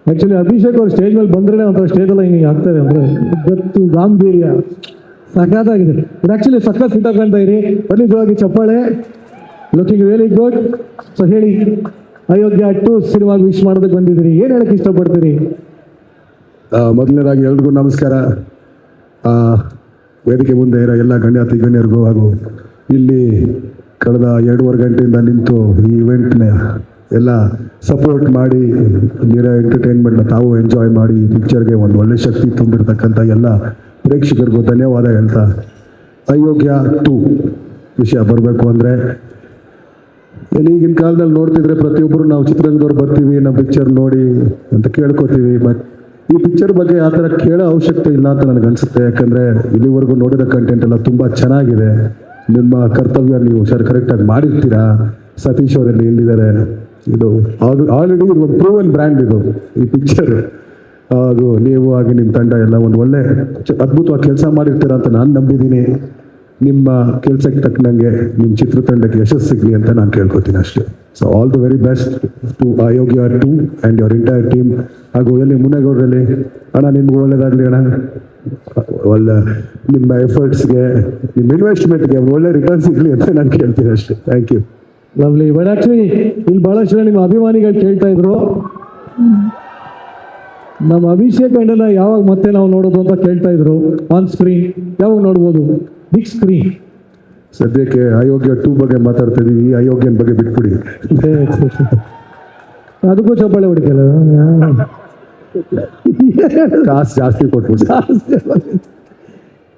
Actually Abhishek ಅವ್ರು stage ಮೇಲೆ ಬಂದ್ರೆ ಒಂಥರ ಸ್ಟೇಜ್ ಎಲ್ಲ ಹಿಂಗೆ ಆಗ್ತಾರೆ ಅಂದರೆ ಗತ್ತು ಗಾಂಭೀರ್ಯ ಸಖತ್ತಾಗಿದೆ. ಇದು ಆ್ಯಕ್ಚುಲಿ ಸಖತ್ ಫಿಟ್ ಕಾಣ್ತಾ ಇರಿ. ಬನ್ನಿ ಚಪ್ಪಾಳೆ. Looking very good. ಸೊ ಹೇಳಿ, ಅಯೋಗ್ಯ 2 ಸಿನಿಮಾಗೆ ವಿಶ್ ಮಾಡೋದಕ್ಕೆ ಬಂದಿದ್ದೀರಿ, ಏನು ಹೇಳಕ್ಕೆ ಇಷ್ಟಪಡ್ತೀರಿ? ಮೊದಲನೇದಾಗಿ ಎಲ್ರಿಗೂ ನಮಸ್ಕಾರ. ವೇದಿಕೆ ಮುಂದೆ ಇರೋ ಎಲ್ಲ ಗಣ್ಯರಿಗೂ ಹಾಗೂ ಇಲ್ಲಿ ಕಳೆದ 2.5 ಗಂಟೆಯಿಂದ ನಿಂತು ಈ ಇವೆಂಟ್ನ ಎಲ್ಲ ಸಪೋರ್ಟ್ ಮಾಡಿ ನೀರೋ ಎಂಟರ್ಟೈನ್ಮೆಂಟ್ನ ತಾವು ಎಂಜಾಯ್ ಮಾಡಿ ಈ ಪಿಕ್ಚರ್ಗೆ ಒಂದು ಒಳ್ಳೆ ಶಕ್ತಿ ತುಂಬಿರ್ತಕ್ಕಂಥ ಎಲ್ಲ ಪ್ರೇಕ್ಷಕರಿಗೂ ಧನ್ಯವಾದ ಹೇಳ್ತಾ, ಅಯೋಗ್ಯ 2 ವಿಷಯ ಬರಬೇಕು ಅಂದರೆ ಈಗಿನ ಕಾಲದಲ್ಲಿ ನೋಡ್ತಿದ್ರೆ ಪ್ರತಿಯೊಬ್ಬರು ನಾವು ಚಿತ್ರರಂಗದವ್ರು ಬರ್ತೀವಿ, ನಮ್ಮ ಪಿಕ್ಚರ್ ನೋಡಿ ಅಂತ ಕೇಳ್ಕೊತೀವಿ. ಬಟ್ ಈ ಪಿಕ್ಚರ್ ಬಗ್ಗೆ ಆ ಥರ ಕೇಳೋ ಅವಶ್ಯಕತೆ ಇಲ್ಲ ಅಂತ ನನಗನ್ಸುತ್ತೆ. ಯಾಕಂದರೆ ಇಲ್ಲಿವರೆಗೂ ನೋಡಿದ ಕಂಟೆಂಟ್ ಎಲ್ಲ ತುಂಬ ಚೆನ್ನಾಗಿದೆ. ನಿಮ್ಮ ಕರ್ತವ್ಯ ನೀವು ಕರೆಕ್ಟಾಗಿ ಮಾಡಿರ್ತೀರಾ. ಸತೀಶ್ ಅವರಲ್ಲಿ ಇಲ್ಲಿದ್ದಾರೆ. ಇದು ಆಲ್ರೆಡಿ ಇದು ಒಂದು ಪ್ರೂವನ್ ಬ್ರ್ಯಾಂಡ್ ಇದು ಈ ಪಿಕ್ಚರ್. ಹಾಗೂ ನೀವು ಹಾಗೆ ನಿಮ್ಮ ತಂಡ ಎಲ್ಲ ಒಂದು ಒಳ್ಳೆ ಅದ್ಭುತವಾಗಿ ಕೆಲಸ ಮಾಡಿರ್ತೀರ ಅಂತ ನಾನು ನಂಬಿದ್ದೀನಿ. ನಿಮ್ಮ ಕೆಲಸಕ್ಕೆ ತಕ್ಕನಂಗೆ ನಿಮ್ಮ ಚಿತ್ರತಂಡಕ್ಕೆ ಯಶಸ್ಸು ಸಿಗಲಿ ಅಂತ ನಾನು ಕೇಳ್ಕೊತೀನಿ ಅಷ್ಟೇ. So all the very best to Ayogya 2 and your entire team. ಹಾಗೂ ಎಲ್ಲಿ ಮುನೇಗೌಡರಲ್ಲಿ ಅಣ್ಣ ನಿಮ್ಗೆ ಒಳ್ಳೇದಾಗಲಿ ಅಣ್ಣ. ಒಳ್ಳೆ ನಿಮ್ಮ ಎಫರ್ಟ್ಸ್ಗೆ, ನಿಮ್ಮ ಇನ್ವೆಸ್ಟ್ಮೆಂಟ್ಗೆ ಒಂದು ಒಳ್ಳೆ ರಿಟರ್ನ್ ಸಿಗಲಿ ಅಂತ ನಾನು ಕೇಳ್ತೀನಿ ಅಷ್ಟೇ. Thank you. Lovely. But actually ಇಲ್ಲಿ ಭಾಳಷ್ಟು ಜನ ನಿಮ್ಮ ಅಭಿಮಾನಿಗಳು ಕೇಳ್ತಾ ಇದ್ರು, ನಮ್ಮ ಅಭಿಷೇಕ್ ಅಣ್ಣನ ಯಾವಾಗ ಮತ್ತೆ ನಾವು ನೋಡೋದು ಅಂತ ಕೇಳ್ತಾ ಇದ್ರು. ಆನ್ ಸ್ಕ್ರೀನ್ ಯಾವಾಗ ನೋಡ್ಬೋದು? Big screen. ಸದ್ಯಕ್ಕೆ ಅಯೋಗ್ಯ 2 ಬಗ್ಗೆ ಮಾತಾಡ್ತಾ ಇದೀವಿ. ಈ ಅಯೋಗ್ಯನ ಬಗ್ಗೆ ಬಿಟ್ಬಿಡಿ. ಅದಕ್ಕೂ ಚಪ್ಪಾಳೆ ಹೊಡಿತಲ್ಲ, ಕಾಸು ಜಾಸ್ತಿ ಕೊಟ್ಬಿಡಿ.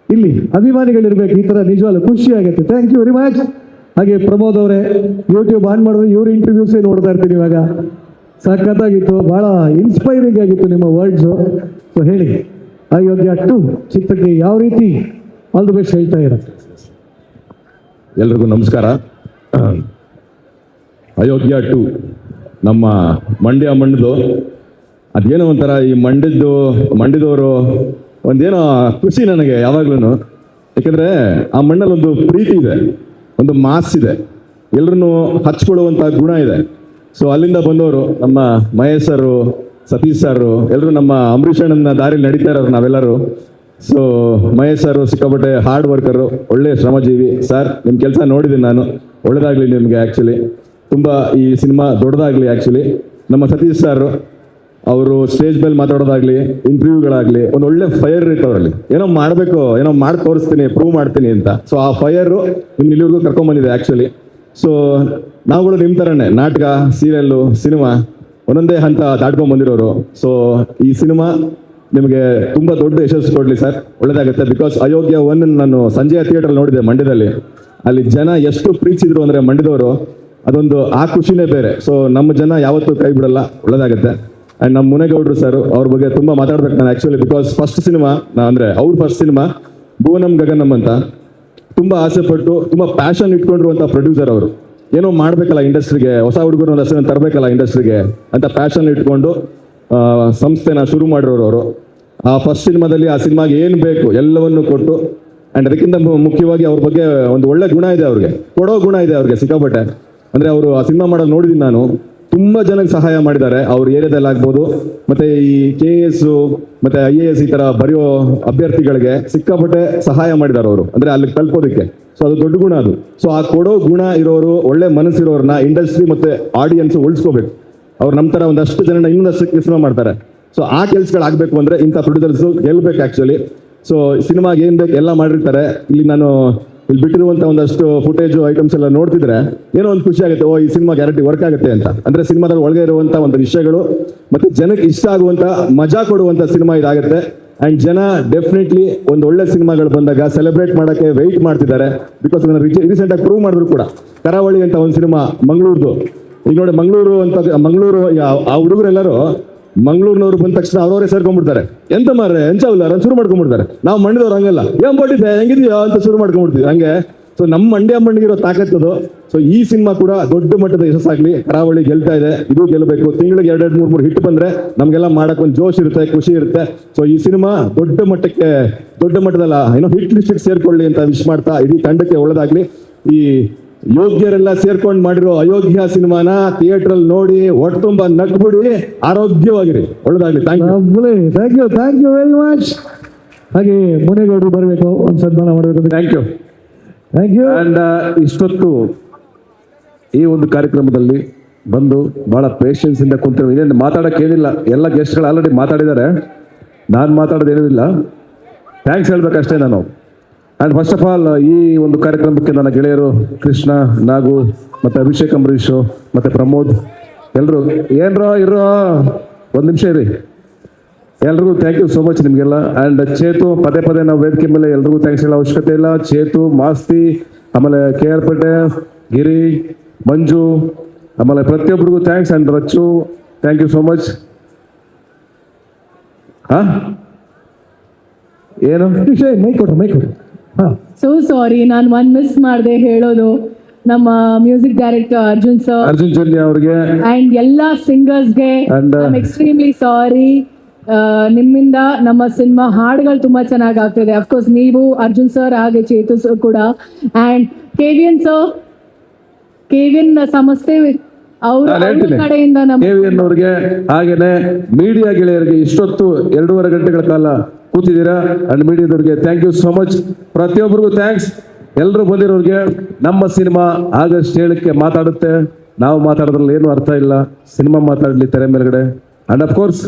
ಇಲ್ಲಿ ಅಭಿಮಾನಿಗಳಿರ್ಬೇಕು ಈ ಥರ, ನಿಜವಾಗ್ಲೂ ಖುಷಿ ಆಗುತ್ತೆ. Thank you very much. ಹಾಗೆ ಪ್ರಮೋದ್ ಅವರೇ, ಯೂಟ್ಯೂಬ್ ಆನ್ ಮಾಡಿದ್ರೆ ಇವ್ರ ಇಂಟರ್ವ್ಯೂಸೇ ನೋಡ್ತಾ ಇರ್ತೀನಿ ಇವಾಗ. ಸಖತ್ತಾಗಿತ್ತು, ಭಾಳ ಇನ್ಸ್ಪೈರಿಂಗ್ ಆಗಿತ್ತು ನಿಮ್ಮ ವರ್ಡ್ಸು. ಸೊ ಹೇಳಿ, ಅಯೋಗ್ಯ 2 ಚಿತ್ರಕ್ಕೆ ಯಾವ ರೀತಿ ಆಲ್ ದಿ ಬೆಸ್ಟ್ ಹೇಳ್ತಾ ಇರ? ಎಲ್ರಿಗೂ ನಮಸ್ಕಾರ. ಅಯೋಗ್ಯ 2 ನಮ್ಮ ಮಣ್ಣದು ಅದೇನೋ ಒಂಥರ ಈ ಮಂಡ್ಯದವರು ಒಂದೇನೋ ಖುಷಿ ನನಗೆ ಯಾವಾಗ್ಲೂ. ಯಾಕಂದರೆ ಆ ಮಣ್ಣಲ್ಲಿ ಒಂದು ಪ್ರೀತಿ ಇದೆ, ಒಂದು ಮಾಸ್ ಇದೆ, ಎಲ್ಲರನ್ನೂ ಹಚ್ಕೊಳ್ಳುವಂಥ ಗುಣ ಇದೆ. ಸೊ ಅಲ್ಲಿಂದ ಬಂದವರು ನಮ್ಮ ಮಹೇಶ್ ಸರು, ಸತೀಶ್ ಸರು, ಎಲ್ಲರೂ ನಮ್ಮ ಅಂಬರೀಷ್ ಅಣ್ಣನ ದಾರಿಯಲ್ಲಿ ನಡೀತಾ ಇರೋರು ನಾವೆಲ್ಲರೂ. ಸೊ ಮಹೇಶ್ ಸರು ಸಿಕ್ಕಾಪಟ್ಟೆ ಹಾರ್ಡ್ ವರ್ಕರು, ಒಳ್ಳೆಯ ಶ್ರಮಜೀವಿ. ಸರ್ ನಿಮ್ಮ ಕೆಲಸ ನೋಡಿದ್ದೀನಿ ನಾನು, ಒಳ್ಳೇದಾಗಲಿ ನಿಮಗೆ. ಆ್ಯಕ್ಚುಲಿ ತುಂಬ ಈ ಸಿನಿಮಾ ದೊಡ್ಡದಾಗಲಿ. ಆ್ಯಕ್ಚುಲಿ ನಮ್ಮ ಸತೀಶ್ ಸರ್ ಅವರು ಸ್ಟೇಜ್ ಮೇಲೆ ಮಾತಾಡೋದಾಗಲಿ, ಇಂಟರ್ವ್ಯೂಗಳಾಗಲಿ, ಒಂದು ಒಳ್ಳೆ ಫೈರ್ ಇತ್ತು ಅವರಲ್ಲಿ. ಏನೋ ಮಾಡಬೇಕು, ಏನೋ ಮಾಡಿ ತೋರಿಸ್ತೀನಿ, ಪ್ರೂವ್ ಮಾಡ್ತೀನಿ ಅಂತ. ಸೊ ಆ ಫೈರು ನಿಮ್ಗೆ ಇಲ್ಲಿವರೆಗೂ ಕರ್ಕೊಂಡ್ಬಂದಿದೆ ಆ್ಯಕ್ಚುಲಿ. ಸೊ ನಾವುಗಳು ನಿಮ್ಮ ಥರನೇ ನಾಟಕ, ಸೀರಿಯಲ್ಲು, ಸಿನಿಮಾ ಒಂದೊಂದೇ ಹಂತ ದಾಟ್ಕೊಂಡ್ಬಂದಿರೋರು. ಸೊ ಈ ಸಿನಿಮಾ ನಿಮಗೆ ತುಂಬ ದೊಡ್ಡ ಯಶಸ್ಸು ಕೊಡಲಿ ಸರ್, ಒಳ್ಳೇದಾಗುತ್ತೆ. ಬಿಕಾಸ್ ಅಯೋಗ್ಯ 1 ನಾನು ಸಂಜೆಯ ಥಿಯೇಟ್ರಲ್ಲಿ ನೋಡಿದೆ ಮಂಡ್ಯದಲ್ಲಿ. ಅಲ್ಲಿ ಜನ ಎಷ್ಟು ಪ್ರೀತಿಸಿದ್ರು ಅಂದರೆ ಮಂಡ್ಯದವರು, ಅದೊಂದು ಆ ಖುಷಿನೇ ಬೇರೆ. ಸೊ ನಮ್ಮ ಜನ ಯಾವತ್ತೂ ಕೈ ಬಿಡಲ್ಲ, ಒಳ್ಳೇದಾಗುತ್ತೆ. ಆ್ಯಂಡ್ ನಮ್ಮ ಮುನೇಗೌಡರು ಸರ್ ಅವ್ರ ಬಗ್ಗೆ ತುಂಬ ಮಾತಾಡ್ಬೇಕು ನಾನು ಆ್ಯಕ್ಚುಲಿ. ಬಿಕಾಸ್ ಫಸ್ಟ್ ಸಿನಿಮಾ ಅಂದರೆ ಅವ್ರ ಫಸ್ಟ್ ಸಿನಿಮಾ ಭುವನಂ ಗಗನಂ ಅಂತ, ತುಂಬ ಆಸೆಪಟ್ಟು ತುಂಬ ಪ್ಯಾಷನ್ ಇಟ್ಕೊಂಡಿರುವಂಥ ಪ್ರೊಡ್ಯೂಸರ್ ಅವರು. ಏನೋ ಮಾಡಬೇಕಲ್ಲ ಇಂಡಸ್ಟ್ರಿಗೆ, ಹೊಸ ಹುಡುಗರು ಒಂದು ಹೆಸರನ್ನು ತರಬೇಕಲ್ಲ ಇಂಡಸ್ಟ್ರಿಗೆ ಅಂತ ಪ್ಯಾಷನ್ ಇಟ್ಕೊಂಡು ಸಂಸ್ಥೆನ ಶುರು ಮಾಡಿರೋರು ಅವರು. ಆ ಫಸ್ಟ್ ಸಿನಿಮಾದಲ್ಲಿ ಆ ಸಿನಿಮಾಗೆ ಏನು ಬೇಕು ಎಲ್ಲವನ್ನು ಕೊಟ್ಟು, ಆ್ಯಂಡ್ ಅದಕ್ಕಿಂತ ಮುಖ್ಯವಾಗಿ ಅವ್ರ ಬಗ್ಗೆ ಒಂದು ಒಳ್ಳೆ ಗುಣ ಇದೆ, ಅವ್ರಿಗೆ ಕೊಡೋ ಗುಣ ಇದೆ ಅವ್ರಿಗೆ ಸಿಕ್ಕಾಪಟ್ಟೆ. ಅಂದರೆ ಅವರು ಆ ಸಿನಿಮಾ ಮಾಡೋದು ನೋಡಿದ್ದೀನಿ ನಾನು, ತುಂಬ ಜನಕ್ಕೆ ಸಹಾಯ ಮಾಡಿದ್ದಾರೆ ಅವ್ರ ಏರಿಯಾದಲ್ಲಿ ಆಗ್ಬೋದು. ಮತ್ತು ಈ KS ಮತ್ತು IAS ಈ ಥರ ಬರೆಯೋ ಅಭ್ಯರ್ಥಿಗಳಿಗೆ ಸಿಕ್ಕಾಪಟ್ಟೆ ಸಹಾಯ ಮಾಡಿದ್ದಾರೆ ಅವರು, ಅಂದರೆ ಅಲ್ಲಿಗೆ ತಲುಪೋದಕ್ಕೆ. ಸೊ ಅದು ದೊಡ್ಡ ಗುಣ ಅದು. ಸೊ ಆ ಕೊಡೋ ಗುಣ ಇರೋರು, ಒಳ್ಳೆ ಮನಸ್ಸಿರೋರನ್ನ ಇಂಡಸ್ಟ್ರಿ ಮತ್ತು ಆಡಿಯನ್ಸ್ ಉಳಿಸ್ಕೋಬೇಕು. ಅವ್ರು ನಮ್ಮ ಥರ ಒಂದಷ್ಟು ಜನ ಇನ್ನೊಂದಷ್ಟು ಕೆಲಸ ಮಾಡ್ತಾರೆ. ಸೊ ಆ ಕೆಲಸಗಳಾಗಬೇಕು ಅಂದರೆ ಇಂಥ ಪ್ರೊಡ್ಯೂಸರ್ಸು ಗೆಲ್ಲಬೇಕು ಆ್ಯಕ್ಚುಲಿ. ಸೊ ಸಿನಿಮಾಗೆ ಏನು ಬೇಕು ಎಲ್ಲ ಮಾಡಿರ್ತಾರೆ. ಇಲ್ಲಿ ನಾನು ಇಲ್ಲಿ ಬಿಟ್ಟಿರುವಂಥ ಒಂದಷ್ಟು ಫುಟೇಜು ಐಟಮ್ಸ್ ಎಲ್ಲ ನೋಡ್ತಿದ್ರೆ ಏನೋ ಒಂದು ಖುಷಿ ಆಗುತ್ತೆ, ಓ ಈ ಸಿನಿಮಾ ಗ್ಯಾರಂಟಿ ವರ್ಕ್ ಆಗುತ್ತೆ ಅಂತ. ಅಂದರೆ ಸಿನಿಮಾದಲ್ಲಿ ಒಳಗೆ ಇರುವಂಥ ಒಂದು ವಿಷಯಗಳು ಮತ್ತು ಜನಕ್ಕೆ ಇಷ್ಟ ಆಗುವಂಥ, ಮಜಾ ಕೊಡುವಂಥ ಸಿನಿಮಾ ಇದಾಗುತ್ತೆ. ಆ್ಯಂಡ್ ಜನ ಡೆಫಿನೆಟ್ಲಿ ಒಂದು ಒಳ್ಳೆ ಸಿನಿಮಾಗಳು ಬಂದಾಗ ಸೆಲೆಬ್ರೇಟ್ ಮಾಡೋಕ್ಕೆ ವೆಯ್ಟ್ ಮಾಡ್ತಿದ್ದಾರೆ. ಬಿಕಾಸ್ ಅದನ್ನು ರೀಸೆಂಟಾಗಿ ಪ್ರೂವ್ ಮಾಡಿದ್ರು ಕೂಡ. ಕರಾವಳಿ ಅಂತ ಒಂದು ಸಿನಿಮಾ ಮಂಗಳೂರ್ದು, ಈಗ ನೋಡಿ ಮಂಗಳೂರು ಆ ಹುಡುಗರೆಲ್ಲರೂ ಮಂಗಳೂರಿನವ್ರು ಬಂದ ತಕ್ಷಣ ಅವ್ರವರೇ ಸೇರ್ಕೊಂಡ್ಬಿಡ್ತಾರೆ. ಎಂತ ಮಾರ್ರೆ ಎಂಚವಲ್ಲ ಅಂತ ಶುರು ಮಾಡ್ಕೊಂಡ್ಬಿಡ್ತಾರೆ. ನಾವು ಮಂಡ್ಯದವ್ರು ಹಂಗಲ್ಲ, ಏನ್ ಪಟ್ಟಿದ್ದೆ ಹೆಂಗಿದೆಯೋ ಅಂತ ಶುರು ಮಾಡ್ಕೊಂಡ್ಬಿಡ್ತೀವಿ ಹಂಗೆ. ಸೊ ನಮ್ಮ ಮಣ್ಣಿಗಿರೋ ತಾಕತ್ತದು. ಸೊ ಈ ಸಿನಿಮಾ ಕೂಡ ದೊಡ್ಡ ಮಟ್ಟದ ಯಶಸ್ಸಾಗಲಿ. ಕರಾವಳಿ ಗೆಲ್ತಾ ಇದೆ, ಇದು ಗೆಲ್ಲಬೇಕು. ತಿಂಗಳಿಗೆ 2-3 ಹಿಟ್ ಬಂದ್ರೆ ನಮಗೆಲ್ಲ ಮಾಡಕ್ಕೆ ಒಂದು ಜೋಶ್ ಇರುತ್ತೆ, ಖುಷಿ ಇರುತ್ತೆ. ಸೊ ಈ ಸಿನಿಮಾ ದೊಡ್ಡ ಮಟ್ಟದಲ್ಲ ಏನೋ ಹಿಟ್ ಲಿಸ್ಟಿಗೆ ಸೇರ್ಕೊಳ್ಳಿ ಅಂತ ವಿಶ್ ಮಾಡ್ತಾ, ಇಡೀ ತಂಡಕ್ಕೆ ಒಳ್ಳೆದಾಗ್ಲಿ. ಈ ಯೋಗ್ಯರೆಲ್ಲ ಸೇರ್ಕೊಂಡು ಮಾಡಿರೋ ಅಯೋಗ್ಯ ಸಿನಿಮಾನ ಥಿಯೇಟರ್ ಅಲ್ಲಿ ನೋಡಿ ಹೊಟ್ಟೆ ತುಂಬ ನಗ್ಬಿಡಿ, ಆರೋಗ್ಯವಾಗಿರಿ. ಒಳ್ಳೇದಾಗ್ಲಿ. Thank you. Thank you very much. ಹಾಗೆ ಮುನೇಗೌಡರು ಬರಬೇಕು, ಒಂದು ಸನ್ಮಾನ ಮಾಡಬೇಕು. Thank you. Thank you. And ಇಷ್ಟೊತ್ತು ಈ ಒಂದು ಕಾರ್ಯಕ್ರಮದಲ್ಲಿ ಬಂದು ಬಹಳ ಪೇಷನ್ಸ್ ಇಂದ ಕುಂತಿರೋ, ಇನ್ನೇನು ಮಾತಾಡೋಕ್ಕೇನಿಲ್ಲ, ಎಲ್ಲ ಗೆಸ್ಟ್ಗಳು ಆಲ್ರೆಡಿ ಮಾತಾಡಿದ್ದಾರೆ, ನಾನು ಮಾತಾಡೋದೇನಿಲ್ಲ, ಥ್ಯಾಂಕ್ಸ್ ಹೇಳ್ಬೇಕಷ್ಟೇ ನಾನು. ಆ್ಯಂಡ್ ಫಸ್ಟ್ ಆಫ್ ಆಲ್ ಈ ಒಂದು ಕಾರ್ಯಕ್ರಮಕ್ಕೆ ನನ್ನ ಗೆಳೆಯರು ಕೃಷ್ಣ, ನಾಗು, ಮತ್ತು ಅಭಿಷೇಕ್ ಅಂಬರೀಶು, ಮತ್ತು ಪ್ರಮೋದ್, ಎಲ್ಲರೂ ಏನರೋ ಇರೋ ಒಂದು ನಿಮಿಷ ಇರಿ, ಎಲ್ರಿಗೂ ಥ್ಯಾಂಕ್ ಯು ಸೋ ಮಚ್ ನಿಮಗೆಲ್ಲ. ಆ್ಯಂಡ್ ಚೇತು, ಪದೇ ಪದೇ ನಾವು ವೇದಿಕೆ ಮೇಲೆ ಎಲ್ರಿಗೂ ಥ್ಯಾಂಕ್ಸ್ ಹೇಳೋ ಅವಶ್ಯಕತೆ ಇಲ್ಲ. ಚೇತು, ಮಾಸ್ತಿ, ಆಮೇಲೆ KR ಪೇಟೆ, ಗಿರಿ, ಮಂಜು, ಆಮೇಲೆ ಪ್ರತಿಯೊಬ್ಬರಿಗೂ thanks. And Rachu, thank you so much. ಹಾಂ ಏನು ಮೈ ಕೊಡು. ಹಾಂ, ಸೋ ಸಾರಿ, ನಾನು ಒಂದು ಮಿಸ್ ಮಾಡಿದೆ ಹೇಳೋದು. ನಮ್ಮ ಮ್ಯೂಸಿಕ್ ಡೈರೆಕ್ಟರ್ ಅರ್ಜುನ್ ಜನ್ಯ ಅವ್ರಿಗೆ ಅಂಡ್ ಎಲ್ಲ ಸಿಂಗರ್ಸ್ಗೆ And, I am extremely sorry. ನಿಮ್ಮಿಂದ ನಮ್ಮ ಸಿನಿಮಾ ಹಾಡುಗಳು ತುಂಬಾ ಚೆನ್ನಾಗಿ ಆಗ್ತಿದೆ. ಅಫ್ಕೋರ್ಸ್ ನೀವು, ಅರ್ಜುನ್ ಸರ್, ಹಾಗೆ ಚೇತು ಸರ್ ಕೂಡ, ಅಂಡ್ KVN ಸರ್, KVN ಸಂಸ್ಥೆ ನಾನು ಹೇಳ್ತೀನಿ, ಕಡೆಯಿಂದ ನಮ್ಮ KVN ಅವ್ರಿಗೆ ಹಾಗೇನೆ ಮೀಡಿಯಾ ಗೆಳೆಯರಿಗೆ ಇಷ್ಟೊತ್ತು 2.5 ಗಂಟೆಗಳ ಕಾಲ ಕೂತಿದ್ದೀರಾ. ಅಂಡ್ ಮೀಡಿಯಾದವ್ರಿಗೆ ಥ್ಯಾಂಕ್ ಯು ಸೋ ಮಚ್. ಪ್ರತಿಯೊಬ್ಬರಿಗೂ ಥ್ಯಾಂಕ್ಸ್. ಎಲ್ಲರೂ ಬಂದಿರೋರಿಗೆ. ನಮ್ಮ ಸಿನಿಮಾ ಆಗಸ್ಟ್ 7ಕ್ಕೆ ಮಾತಾಡುತ್ತೆ. ನಾವು ಮಾತಾಡೋದ್ರಲ್ಲಿ ಏನು ಅರ್ಥ ಇಲ್ಲ, ಸಿನಿಮಾ ಮಾತಾಡಲಿ ತೆರೆ ಮೇಲ್ಗಡೆ. ಅಂಡ್ ಅಫ್ಕೋರ್ಸ್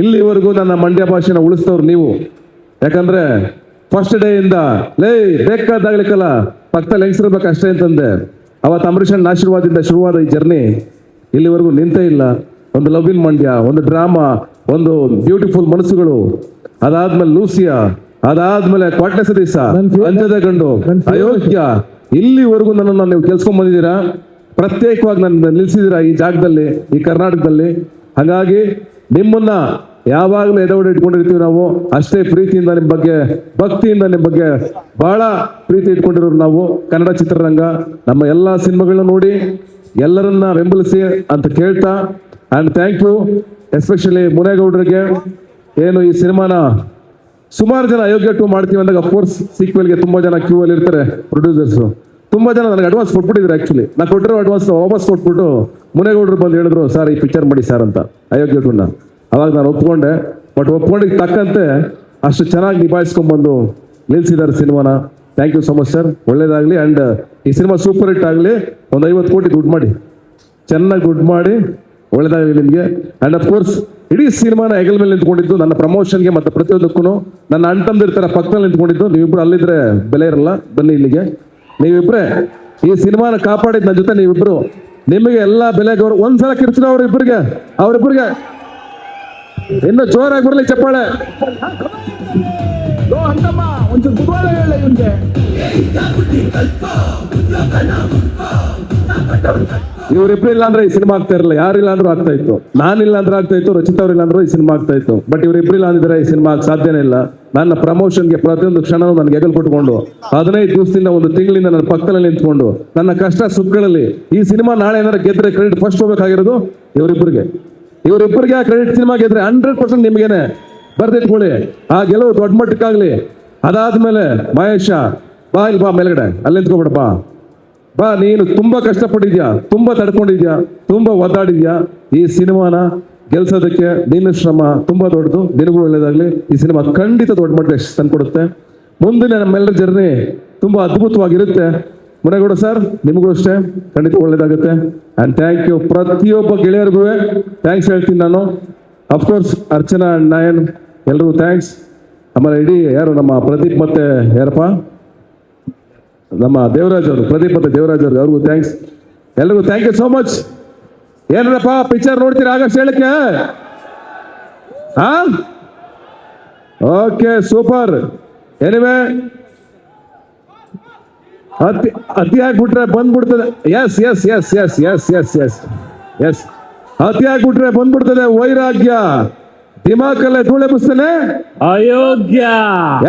ಇಲ್ಲಿವರೆಗೂ ನನ್ನ ಮಂಡ್ಯ ಭಾಷೆನ ಉಳಿಸ್ತವ್ರು ನೀವು. ಯಾಕಂದ್ರೆ ಫಸ್ಟ್ ಡೇ ಇಂದ ಬೇಕಾದಾಗ್ಲಿಕ್ಕಲ್ಲ ಪಕ್ಕದಲ್ಲಿ ಹೆಂಗಸಿರ್ಬೇಕು ಅಷ್ಟೇ ಅಂತಂದೆ. ಅವತ್ತು ಅಂಬರೀಷನ್ ಆಶೀರ್ವಾದದಿಂದ ಶುರುವಾದ ಈ ಜರ್ನಿ ಇಲ್ಲಿವರೆಗೂ ನಿಂತೇ ಇಲ್ಲ. ಒಂದು ಲವ್ ಇನ್ ಮಂಡ್ಯ, ಒಂದು ಡ್ರಾಮಾ, ಒಂದು ಬ್ಯೂಟಿಫುಲ್ ಮನಸ್ಸುಗಳು, ಅದಾದ್ಮೇಲೆ ಲೂಸಿಯಾ, ಅದಾದ್ಮೇಲೆ ಕ್ವಾಟ್ಲೆ ಸದೀಸ, ಅಂಜದ ಗಂಡು, ಅಯೋಗ್ಯ, ಇಲ್ಲಿವರೆಗೂ ನನ್ನನ್ನು ನೀವು ಕೆಲ್ಸ್ಕೊಂಡ್ ಬಂದಿದ್ದೀರಾ. ಪ್ರತ್ಯೇಕವಾಗಿ ನನ್ನ ನಿಲ್ಸಿದ್ದೀರಾ ಈ ಜಾಗದಲ್ಲಿ, ಈ ಕರ್ನಾಟಕದಲ್ಲಿ. ಹಾಗಾಗಿ ನಿಮ್ಮನ್ನ ಯಾವಾಗಲೂ ಎದೆವಡೆ ಇಟ್ಕೊಂಡಿರ್ತೀವಿ ನಾವು. ಅಷ್ಟೇ ಪ್ರೀತಿಯಿಂದ ನಿಮ್ಮ ಬಗ್ಗೆ, ಭಕ್ತಿಯಿಂದ ನಿಮ್ಮ ಬಗ್ಗೆ ಬಹಳ ಪ್ರೀತಿ ಇಟ್ಕೊಂಡಿರೋರು ನಾವು. ಕನ್ನಡ ಚಿತ್ರರಂಗ ನಮ್ಮ ಎಲ್ಲ ಸಿನಿಮಾಗಳನ್ನ ನೋಡಿ ಎಲ್ಲರನ್ನ ಬೆಂಬಲಿಸಿ ಅಂತ ಕೇಳ್ತಾ, ಆ್ಯಂಡ್ ಥ್ಯಾಂಕ್ ಯು ಎಸ್ಪೆಷಲಿ ಮುನೇಗೌಡರಿಗೆ. ಏನು ಈ ಸಿನಿಮಾನ ಸುಮಾರು ಜನ ಅಯೋಗ್ಯ 2 ಮಾಡ್ತೀವಿ ಅಂದಾಗ ಅಫ್ಕೋರ್ಸ್ ಸೀಕ್ವೆಲ್ಗೆ ತುಂಬ ಜನ ಕ್ಯೂ ಅಲ್ಲಿ ಇರ್ತಾರೆ. ಪ್ರೊಡ್ಯೂಸರ್ಸು ತುಂಬ ಜನ ನನಗೆ ಅಡ್ವಾನ್ಸ್ ಕೊಟ್ಬಿಟ್ಟಿದ್ರು. ಆ್ಯಕ್ಚುಲಿ ನಾನು ಕೊಟ್ಟಿರೋ ಅಡ್ವಾನ್ಸ್ ವಾಪಸ್ ಕೊಟ್ಬಿಟ್ಟು ಮುನೇಗೌಡರು ಬಂದು ಹೇಳಿದ್ರು, ಸರ್ ಈ ಪಿಕ್ಚರ್ ಮಾಡಿ ಸರ್ ಅಂತ, ಅಯೋಗ್ಯ 2ನ. ಅವಾಗ ನಾನು ಒಪ್ಕೊಂಡೆ. ಬಟ್ ಒಪ್ಕೊಂಡಿಗೆ ತಕ್ಕಂತೆ ಅಷ್ಟು ಚೆನ್ನಾಗಿ ನಿಭಾಯಿಸ್ಕೊಂಡ್ಬಂದು ನಿಲ್ಸಿದ್ದಾರೆ ಸಿನಿಮಾನ. Thank you so much sir. ಒಳ್ಳೇದಾಗಲಿ. ಆ್ಯಂಡ್ ಈ ಸಿನಿಮಾ ಸೂಪರ್ ಹಿಟ್ ಆಗಲಿ. ಒಂದು 50 ಕೋಟಿ ದುಡ್ಡು ಮಾಡಿ, ಚೆನ್ನಾಗಿ ದುಡ್ಡು ಮಾಡಿ, ಒಳ್ಳೇದಾಗಲಿ ನಿಮಗೆ. ಆ್ಯಂಡ್ ಅಫ್ಕೋರ್ಸ್ ಇಡೀ ಸಿನಿಮಾನ ಹೆಗಲ ಮೇಲೆ ನಿಂತ್ಕೊಂಡಿದ್ದು ನನ್ನ ಪ್ರಮೋಷನ್ಗೆ ಮತ್ತು ಪ್ರತಿಯೊಂದಕ್ಕೂ ನನ್ನ ಅಣ್ತಂದಿರ್ತಾರೆ ಪಕ್ಕದಲ್ಲಿ ನಿಂತ್ಕೊಂಡಿದ್ದು. ನೀವಿಬ್ರು ಅಲ್ಲಿದ್ರೆ ಬೆಲೆ ಇರಲ್ಲ, ಬನ್ನಿ ಇಲ್ಲಿಗೆ. ನೀವಿಬ್ರೆ ಈ ಸಿನಿಮಾನ ಕಾಪಾಡಿದ ನನ್ನ ಜೊತೆ ನೀವಿಬ್ರು. ನಿಮಗೆ ಎಲ್ಲ ಬೆಲೆ ಗೌರವ. ಒಂದ್ಸಲ ಕಿರ್ಚಿನ ಅವರಿಬ್ಬರಿಗೆ ಇನ್ನು ಜೋರಾಗಿ ಬರಲಿ ಚಪ್ಪಾಳೆ. ಇವರಿಬ್ರು ಇಲ್ಲ ಅಂದ್ರೆ ಈ ಸಿನಿಮಾ ಆಗ್ತಾ ಇರಲಿಲ್ಲ. ಯಾರಿಲ್ಲ ಅಂದ್ರೂ ಆಗ್ತಾ ಇತ್ತು. ನಾನಿಲ್ಲ ಅಂದ್ರೆ ಆಗ್ತಾ ಇತ್ತು, ರಚಿತಾ ಅವ್ರಿಲ್ಲ ಅಂದ್ರೂ ಈ ಸಿನಿಮಾ ಆಗ್ತಾ ಇತ್ತು. ಬಟ್ ಇವರಿಬ್ರು ಇಲ್ಲ ಅಂದಿದ್ರೆ ಈ ಸಿನಿಮಾ ಸಾಧ್ಯನೇ ಇಲ್ಲ. ನನ್ನ ಪ್ರಮೋಷನ್ಗೆ ಪ್ರತಿಯೊಂದು ಕ್ಷಣವೂ ನನಗೆ ಹೆಗಲು ಕೊಟ್ಕೊಂಡು 15 ದಿವಸದಿಂದ, 1 ತಿಂಗಳಿಂದ ನನ್ನ ಪಕ್ಕದಲ್ಲಿ ನಿಂತ್ಕೊಂಡು ನನ್ನ ಕಷ್ಟ ಸುಖಗಳಲ್ಲಿ ಈ ಸಿನಿಮಾ ನಾಳೆ ಏನಾರು ಗೆದ್ರೆ ಕ್ರೆಡಿಟ್ ಫಸ್ಟ್ ಹೋಗ್ಬೇಕಾಗಿರೋದು ಇವರಿಬ್ಬರಿಗೆ ಆ ಕ್ರೆಡಿಟ್. ಸಿನಿಮಾ ಗೆದ್ರೆ 100% ನಿಮ್ಗೇನೆ ಬರ್ದಿಟ್ಕೊಳ್ಳಿ. ಆ ಗೆಲುವು ದೊಡ್ಡ ಮಟ್ಟಕ್ಕಾಗ್ಲಿ. ಅದಾದ್ಮೇಲೆ ಮಹೇಶ ಬಾ, ಇಲ್ಲಿ ಬಾ ಮೇಲ್ಗಡೆ, ಅಲ್ಲಿ ನಿಂತ್ಕೊಬಿಡ ಬಾ. ನೀನು ತುಂಬಾ ಕಷ್ಟಪಟ್ಟಿದ್ಯಾ, ತುಂಬಾ ತಡ್ಕೊಂಡಿದ್ಯಾ, ತುಂಬಾ ಒದ್ದಾಡಿದ್ಯಾ. ಈ ಸಿನಿಮಾನ ಗೆಲ್ಸೋದಕ್ಕೆ ನಿನ್ನ ಶ್ರಮ ತುಂಬಾ ದೊಡ್ಡದು. ನಿನಗೂ ಒಳ್ಳೇದಾಗ್ಲಿ. ಈ ಸಿನಿಮಾ ಖಂಡಿತ ದೊಡ್ಡ ಮಟ್ಟಕ್ಕೆ ಯಶಸ್ಸು ತಂದ್ಕೊಡುತ್ತೆ. ಮುಂದಿನ ನಮ್ಮೆಲ್ಲರ ಜರ್ನಿ ತುಂಬಾ ಅದ್ಭುತವಾಗಿರುತ್ತೆ. ಮುನೇಗೌಡ ಸರ್, ನಿಮಗೂ ಅಷ್ಟೇ ಖಂಡಿತ ಒಳ್ಳೇದಾಗುತ್ತೆ. ಆ್ಯಂಡ್ ಥ್ಯಾಂಕ್ ಯು ಪ್ರತಿಯೊಬ್ಬ ಗೆಳೆಯರಿಗೂ ಥ್ಯಾಂಕ್ಸ್ ಹೇಳ್ತೀನಿ ನಾನು. ಅಫ್ಕೋರ್ಸ್ ಅರ್ಚನಾ ಅಂಡ್ ನಯನ್ ಎಲ್ರಿಗೂ ಥ್ಯಾಂಕ್ಸ್. ಆಮೇಲೆ ಇಡೀ ಯಾರು ನಮ್ಮ ಪ್ರದೀಪ್ ಮತ್ತೆ ಯಾರಪ್ಪ ನಮ್ಮ ದೇವರಾಜ್ ಅವರು, ಪ್ರದೀಪ್ ಮತ್ತೆ ದೇವರಾಜ್ ಅವ್ರಿಗೆ, ಅವ್ರಿಗೂ ಥ್ಯಾಂಕ್ಸ್. ಎಲ್ರಿಗೂ ಥ್ಯಾಂಕ್ ಯು ಸೋ ಮಚ್. ಏನಪ್ಪ ಪಿಕ್ಚರ್ ನೋಡ್ತೀರಾ ಆಗಸ್ಟ್ 7ಕ್ಕೆ? Okay, super. ಎನಿವೆ ಅತಿ ಆಗ್ಬಿಟ್ರೆ ಬಂದ್ಬಿಡ್ತದೆ. Yes yes yes yes yes yes yes yes ಅತಿ ಆಗ್ಬಿಟ್ರೆ ಬಂದ್ಬಿಡ್ತದೆ ವೈರಾಗ್ಯ. ದಿಮಾಕಲ್ಲೇ ಧೂಳೆಬ್ಬಿಸ್ತಾನೆ ಅಯೋಗ್ಯ.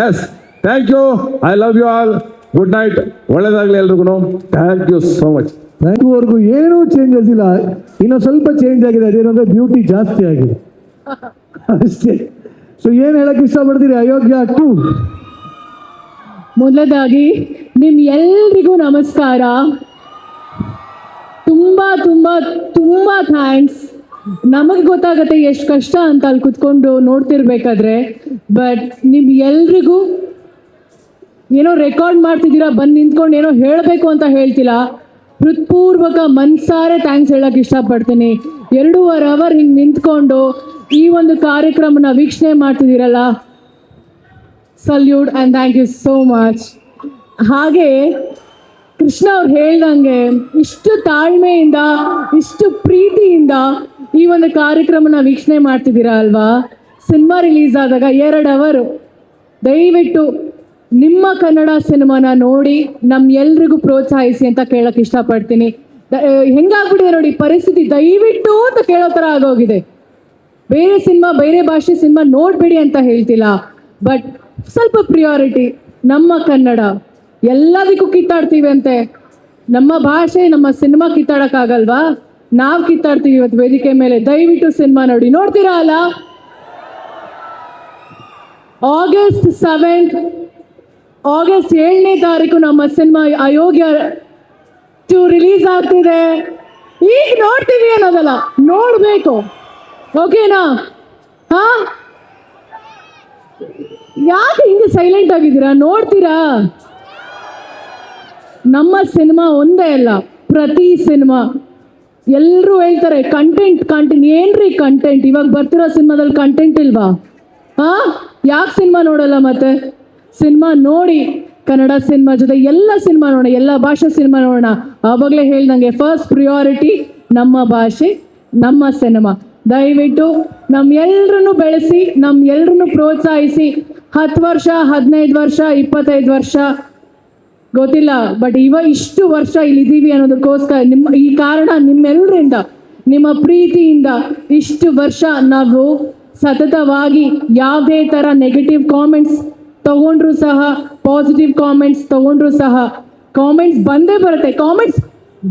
Yes, thank you. I love you all. Good night. ಒಳ್ಳೇದಾಗ್ಲಿ ಎಲ್ರಿಗೂ. Thank you so much. Thank you. ಅವ್ರಿಗೂ ಏನೂ ಚೇಂಜಸ್ ಇಲ್ಲ, ಇನ್ನೊಂದು ಸ್ವಲ್ಪ ಚೇಂಜ್ ಆಗಿದೆ. ಅದೇನಂದ್ರೆ ಬ್ಯೂಟಿ ಜಾಸ್ತಿ ಆಗಿದೆ ಅಷ್ಟೇ. ಸೊ ಏನು ಹೇಳಕ್ ಇಷ್ಟಪಡ್ತೀರಿ ಅಯೋಗ್ಯ 2? ಮೊದಲದಾಗಿ ನಿಮ್ ಎಲ್ರಿಗೂ ನಮಸ್ಕಾರ. ತುಂಬಾ ತುಂಬಾ ತುಂಬಾ ಥ್ಯಾಂಕ್ಸ್. ನಮಗೆ ಗೊತ್ತಾಗತ್ತೆ ಎಷ್ಟು ಕಷ್ಟ ಅಂತ ಅಲ್ಲಿ ಕುತ್ಕೊಂಡು ನೋಡ್ತಿರ್ಬೇಕಾದ್ರೆ. ಬಟ್ ನಿಮ್ ಎಲ್ರಿಗೂ ಏನೋ ರೆಕಾರ್ಡ್ ಮಾಡ್ತಿದ್ದೀರಾ, ಬಂದು ನಿಂತ್ಕೊಂಡು ಏನೋ ಹೇಳಬೇಕು ಅಂತ ಹೇಳ್ತಿಲ್ಲ, ಹೃತ್ಪೂರ್ವಕ ಮನ್ಸಾರೆ ಥ್ಯಾಂಕ್ಸ್ ಹೇಳಕ್ ಇಷ್ಟಪಡ್ತೀನಿ. 2.5 ಅವರ್ ಹಿಂಗೆ ನಿಂತ್ಕೊಂಡು ಈ ಒಂದು ಕಾರ್ಯಕ್ರಮನ ವೀಕ್ಷಣೆ ಮಾಡ್ತಿದ್ದೀರಲ್ಲ, salute and thank you so much. ಹಾಗೆ ಕೃಷ್ಣ ಅವ್ರು ಹೇಳ್ದಂಗೆ ಇಷ್ಟು ತಾಳ್ಮೆಯಿಂದ ಇಷ್ಟು ಪ್ರೀತಿಯಿಂದ ಈ ಒಂದು ಕಾರ್ಯಕ್ರಮನ ವೀಕ್ಷಣೆ ಮಾಡ್ತಿದ್ದೀರಾ ಅಲ್ವಾ. ಸಿನಿಮಾ ರಿಲೀಸ್ ಆದಾಗ 2 ಅವರು ದಯವಿಟ್ಟು ನಿಮ್ಮ ಕನ್ನಡ ಸಿನಿಮಾನ ನೋಡಿ ನಮ್ಮೆಲ್ರಿಗೂ ಪ್ರೋತ್ಸಾಹಿಸಿ ಅಂತ ಕೇಳಕ್ಕೆ ಇಷ್ಟಪಡ್ತೀನಿ. ಹೆಂಗಾಗ್ಬಿಟ್ಟಿದೆ ನೋಡಿ ಪರಿಸ್ಥಿತಿ, ದಯವಿಟ್ಟು ಅಂತ ಕೇಳೋ ಥರ ಆಗೋಗಿದೆ. ಬೇರೆ ಸಿನಿಮಾ ಬೇರೆ ಭಾಷೆ ಸಿನಿಮಾ ನೋಡಬೇಡಿ ಅಂತ ಹೇಳ್ತಿಲ್ಲ, ಬಟ್ ಸ್ವಲ್ಪ ಪ್ರಿಯಾರಿಟಿ ನಮ್ಮ ಕನ್ನಡ. ಎಲ್ಲದಕ್ಕೂ ಕಿತ್ತಾಡ್ತೀವಿ ಅಂತೆ, ನಮ್ಮ ಭಾಷೆ ನಮ್ಮ ಸಿನಿಮಾ ಕಿತ್ತಾಡೋಕ್ಕಾಗಲ್ವಾ? ನಾವು ಕಿತ್ತಾಡ್ತೀವಿ ಇವತ್ತು ವೇದಿಕೆ ಮೇಲೆ. ದಯವಿಟ್ಟು ಸಿನಿಮಾ ನೋಡಿ. ನೋಡ್ತೀರಾ ಅಲ್ಲ? August 7th ಆಗಸ್ಟ್ 7ನೇ ತಾರೀಕು ನಮ್ಮ ಸಿನಿಮಾ ಅಯೋಗ್ಯ 2 ರಿಲೀಸ್ ಆಗ್ತಿದೆ. ಈಗ ನೋಡ್ತೀವಿ ಅನ್ನೋದಲ್ಲ, ನೋಡ್ಬೇಕು. ಓಕೆನಾ? ಹಾ, ಯಾಕೆ ಹಿಂಗೆ ಸೈಲೆಂಟ್ ಆಗಿದ್ದೀರಾ? ನೋಡ್ತೀರಾ? ನಮ್ಮ ಸಿನಿಮಾ ಒಂದೇ ಅಲ್ಲ, ಪ್ರತಿ ಸಿನಿಮಾ ಎಲ್ಲರೂ ಹೇಳ್ತಾರೆ ಕಂಟೆಂಟ್ ಏನ್ರಿ ಕಂಟೆಂಟ್? ಇವಾಗ ಬರ್ತಿರೋ ಸಿನಿಮಾದಲ್ಲಿ ಕಂಟೆಂಟ್ ಇಲ್ವಾ? ಹಾ, ಯಾಕೆ ಸಿನಿಮಾ ನೋಡಲ್ಲ? ಮತ್ತೆ ಸಿನಿಮಾ ನೋಡಿ, ಕನ್ನಡ ಸಿನಿಮಾ ಜೊತೆ ಎಲ್ಲ ಸಿನಿಮಾ ನೋಡೋಣ, ಎಲ್ಲ ಭಾಷೆ ಸಿನಿಮಾ ನೋಡೋಣ. ಆವಾಗಲೇ ಹೇಳ್ದಂಗೆ ಫಸ್ಟ್ ಪ್ರಿಯಾರಿಟಿ ನಮ್ಮ ಭಾಷೆ, ನಮ್ಮ ಸಿನಿಮಾ. ದಯವಿಟ್ಟು ನಮ್ಮೆಲ್ಲರನ್ನು ಬೆಳೆಸಿ, ನಮ್ಮೆಲ್ಲರನ್ನು ಪ್ರೋತ್ಸಾಹಿಸಿ. 10 ವರ್ಷ 15 ವರ್ಷ 25 ವರ್ಷ ಗೊತ್ತಿಲ್ಲ, ಬಟ್ ಇಷ್ಟು ವರ್ಷ ಇಲ್ಲಿದ್ದೀವಿ ಅನ್ನೋದಕ್ಕೋಸ್ಕರ ಈ ಕಾರಣ ನಿಮ್ಮೆಲ್ಲರಿಂದ, ನಿಮ್ಮ ಪ್ರೀತಿಯಿಂದ ಇಷ್ಟು ವರ್ಷ ನಾವು ಸತತವಾಗಿ ಯಾವುದೇ ಥರ ನೆಗೆಟಿವ್ ಕಾಮೆಂಟ್ಸ್ ತಗೊಂಡ್ರು ಸಹ, ಪಾಸಿಟಿವ್ ಕಾಮೆಂಟ್ಸ್ ತಗೊಂಡ್ರು ಸಹ, ಕಾಮೆಂಟ್ಸ್ ಬಂದೇ ಬರುತ್ತೆ. ಕಾಮೆಂಟ್ಸ್